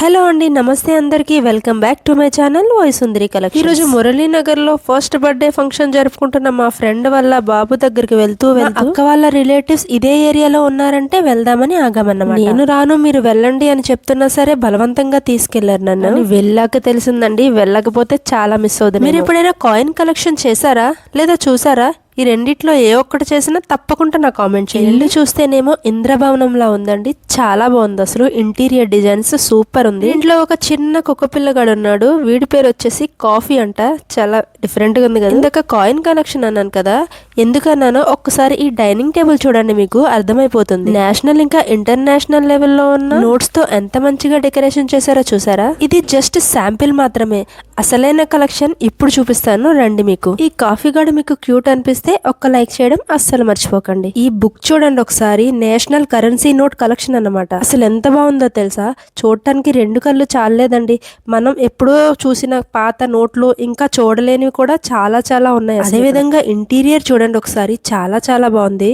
Hello అండి, నమస్తే అందరికీ. Welcome back to my channel voice Sundari collection. ఈరోజు మురళీనగర్లో ఫస్ట్ బర్త్డే ఫంక్షన్ జరుపుకుంటున్న మా ఫ్రెండ్ వాళ్ళ బాబు దగ్గరికి వెళ్తూ అక్క వాళ్ళ రిలేటివ్స్ ఇదే ఏరియాలో ఉన్నారంటే వెళ్దామని ఆగామన్నమాట. నేను రాను, మీరు వెళ్ళండి అని చెప్తున్నా సరే బలవంతంగా తీసుకెళ్లారు నన్ను. వెళ్ళాక తెలిసిందండి, వెళ్ళకపోతే చాలా మిస్ అవుతుంది. మీరు ఎప్పుడైనా కాయిన్ కలెక్షన్ చేశారా లేదా చూసారా? ఈ రెండిట్లో ఏ ఒక్కటి చేసినా తప్పకుండా నా కామెంట్ చేయండి. ఇల్లు చూస్తేనేమో ఇంద్రభవనంలా ఉందండి, చాలా బాగుంది. అసలు ఇంటీరియర్ డిజైన్స్ సూపర్ ఉంది. ఇంట్లో ఒక చిన్న కుక్క పిల్లగాడు ఉన్నాడు, వీడి పేరు వచ్చేసి కాఫీ అంట. చాలా డిఫరెంట్ గా ఉంది కదా. ఇందాక కాయిన్ కలెక్షన్ అన్నాను కదా, ఎందుకన్నానో ఒక్కసారి ఈ డైనింగ్ టేబుల్ చూడండి, మీకు అర్థమైపోతుంది. నేషనల్ ఇంకా ఇంటర్నేషనల్ లెవెల్లో ఉన్న నోట్స్ తో ఎంత మంచిగా డెకరేషన్ చేశారో చూసారా. ఇది జస్ట్ శాంపిల్ మాత్రమే, అసలైన కలెక్షన్ ఇప్పుడు చూపిస్తాను రండి. మీకు ఈ కాఫీ గాడు మీకు క్యూట్ అనిపిస్తే ఒక్క లైక్ చేయడం అస్సలు మర్చిపోకండి. ఈ బుక్ చూడండి ఒకసారి, నేషనల్ కరెన్సీ నోట్ కలెక్షన్ అన్నమాట. అసలు ఎంత బాగుందో తెలుసా, చూడటానికి రెండు కళ్ళు చాలేదండి. మనం ఎప్పుడో చూసిన పాత నోట్లు ఇంకా చూడలేనివి కూడా చాలా చాలా ఉన్నాయి. అదే విధంగా ఇంటీరియర్ చూడండి ఒకసారి, చాలా చాలా బాగుంది.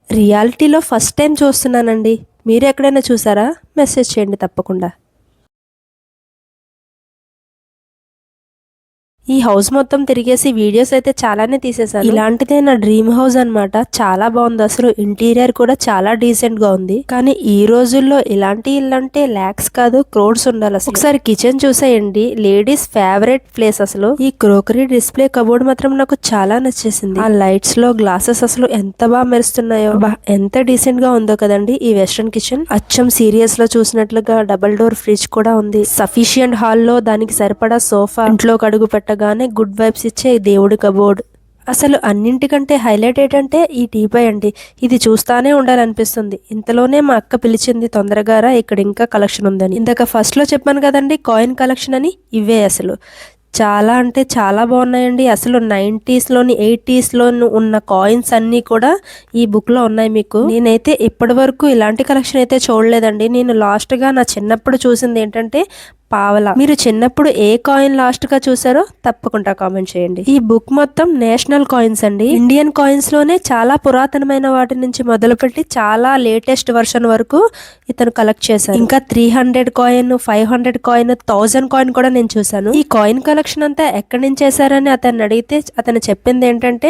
రియాలిటీలో ఫస్ట్ టైం చూస్తున్నానండి. మీరు ఎక్కడైనా చూసారా? మెసేజ్ చేయండి తప్పకుండా. ఈ హౌస్ మొత్తం తిరిగేసి వీడియోస్ అయితే చాలానే తీసేసాను. ఇలాంటిదే నా డ్రీమ్ హౌస్ అన్నమాట. చాలా బాగుంది, అసలు ఇంటీరియర్ కూడా చాలా డీసెంట్ గా ఉంది. కానీ ఈ రోజుల్లో ఇలాంటి ఇల్లు అంటే లాక్స్ కాదు, క్రోడ్స్ ఉండాలి. ఒకసారి కిచెన్ చూసేయండి, లేడీస్ ఫేవరెట్ ప్లేస్. అసలు ఈ క్రోకరీ డిస్ప్లే కబోర్డ్ మాత్రం నాకు చాలా నచ్చేసింది. ఆ లైట్స్ లో గ్లాసెస్ అసలు ఎంత బాగా మెరుస్తున్నాయో, ఎంత డీసెంట్ గా ఉందో కదండి ఈ వెస్ట్రన్ కిచెన్. అచ్చం సీరియస్ లో చూసినట్లుగా డబుల్ డోర్ ఫ్రిడ్జ్ కూడా ఉంది. సఫిషియంట్ హాల్లో దానికి సరిపడా సోఫా, ఇంట్లో అడుగు పెట్టగానే గుడ్ వైబ్స్ ఇచ్చే దేవుడి కబోర్డ్. అసలు అన్నింటికంటే హైలైట్ ఏంటంటే ఈ టీపై అండి, ఇది చూస్తానే ఉండాలనిపిస్తుంది. ఇంతలోనే మా అక్క పిలిచింది, తొందరగా రా, ఇక్కడ ఇంకా కలెక్షన్ ఉందని. ఇందాక ఫస్ట్ లో చెప్పాను కదండి కాయిన్ కలెక్షన్ అని, ఇవే అసలు చాలా అంటే చాలా బాగున్నాయండి. అసలు 90s లోని 80s లోని ఉన్న కాయిన్స్ అన్నీ కూడా ఈ బుక్ లో ఉన్నాయి. మీకు నేనైతే ఇప్పటి వరకు ఇలాంటి కలెక్షన్ అయితే చూడలేదండి. నేను లాస్ట్ గా నా చిన్నప్పుడు చూసింది ఏంటంటే పావలా. మీరు చిన్నప్పుడు ఏ కాయిన్ లాస్ట్ గా చూసారో తప్పకుండా కామెంట్ చేయండి. ఈ బుక్ మొత్తం నేషనల్ కాయిన్స్ అండి. ఇండియన్ కాయిన్స్ లోనే చాలా పురాతనమైన వాటి నుంచి మొదలుపెట్టి చాలా లేటెస్ట్ వర్షన్ వరకు ఇతను కలెక్ట్ చేశారు. ఇంకా 300 కాయిన్, 500 కాయిన్, 1000 కాయిన్ కూడా నేను చూసాను. ఈ కాయిన్ కలెక్షన్ అంతా ఎక్కడి నుంచి చేశారని అతన్ని అడిగితే అతను చెప్పింది ఏంటంటే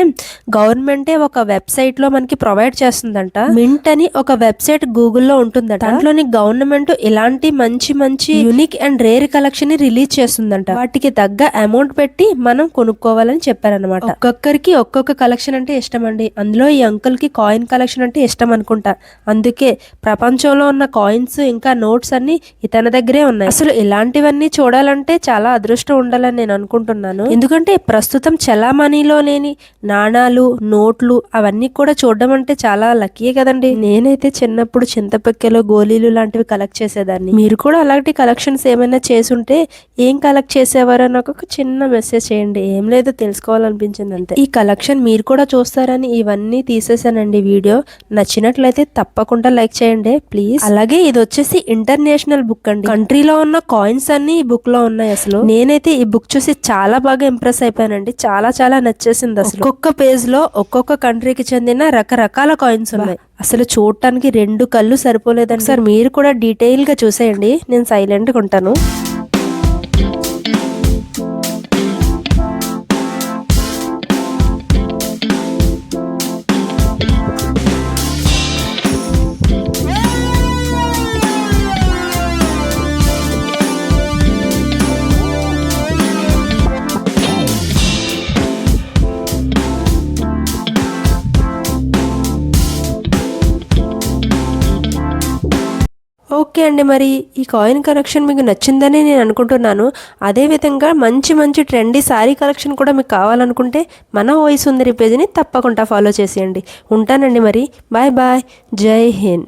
గవర్నమెంటే ఒక వెబ్సైట్ లో మనకి ప్రొవైడ్ చేస్తుందంట. మింట్ అని ఒక వెబ్సైట్ గూగుల్లో ఉంటుందట. దాంట్లోని గవర్నమెంట్ ఇలాంటి మంచి మంచి యూనిక్ అండ్ రేర్ కలెక్షన్ ని రిలీజ్ చేస్తుందంట. వాటికి తగ్గ అమౌంట్ పెట్టి మనం కొనుక్కోవాలని చెప్పారనమాట. ఒక్కొక్కరికి ఒక్కొక్క కలెక్షన్ అంటే ఇష్టం అండి. అందులో ఈ అంకుల్ కి కాయిన్ కలెక్షన్ అంటే ఇష్టం అనుకుంటా. అందుకే ప్రపంచంలో ఉన్న కాయిన్స్ ఇంకా నోట్స్ అన్ని ఇతని దగ్గరే ఉన్నాయి. అసలు ఇలాంటివన్నీ చూడాలంటే చాలా అదృష్టం ఉండాలని నేను అనుకుంటున్నాను. ఎందుకంటే ప్రస్తుతం చలామణిలో లేని నాణాలు, నోట్లు అవన్నీ కూడా చూడడం అంటే చాలా లక్కీయే కదండి. నేనైతే చిన్నప్పుడు చింతపిక్కలు, గోళీలు లాంటివి కలెక్ట్ చేసేదాన్ని. మీరు కూడా అలాంటి కలెక్షన్స్ ఏమైనా చేసుంటే ఏం కలెక్ట్ చేసేవారో నాకు ఒక చిన్న మెసేజ్ చేయండి. ఏం లేదో తెలుసుకోవాలనిపించింది అంతే. ఈ కలెక్షన్ మీరు కూడా చూస్తారని ఇవన్నీ తీసేసానండి వీడియో. నచ్చినట్లయితే తప్పకుండా లైక్ చేయండి ప్లీజ్. అలాగే ఇది వచ్చేసి ఇంటర్నేషనల్ బుక్ అండి. కంట్రీలో ఉన్న కాయిన్స్ అన్ని ఈ బుక్ లో ఉన్నాయి. అసలు నేనైతే ఈ బుక్ చూసి చాలా బాగా ఇంప్రెస్ అయిపోయానండి. చాలా చాలా నచ్చేసింది. అసలు ఒక్కొక్క పేజ్ లో ఒక్కొక్క కంట్రీకి చెందిన రకరకాల కాయిన్స్ ఉన్నాయి. అసలు చూడటానికి రెండు కళ్ళు సరిపోలేదండి. సార్ మీరు కూడా డీటెయిల్ గా చూసేయండి, నేను సైలెంట్ గా ఉంటాను. ఓకే అండి, మరి ఈ కాయిన్ కలెక్షన్ మీకు నచ్చిందని నేను అనుకుంటున్నాను. అదేవిధంగా మంచి మంచి ట్రెండీ శారీ కలెక్షన్ కూడా మీకు కావాలనుకుంటే మన వాయిస్ సుందరి పేజ్ని తప్పకుండా ఫాలో చేసేయండి. ఉంటానండి మరి, బాయ్ బాయ్, జై హింద్.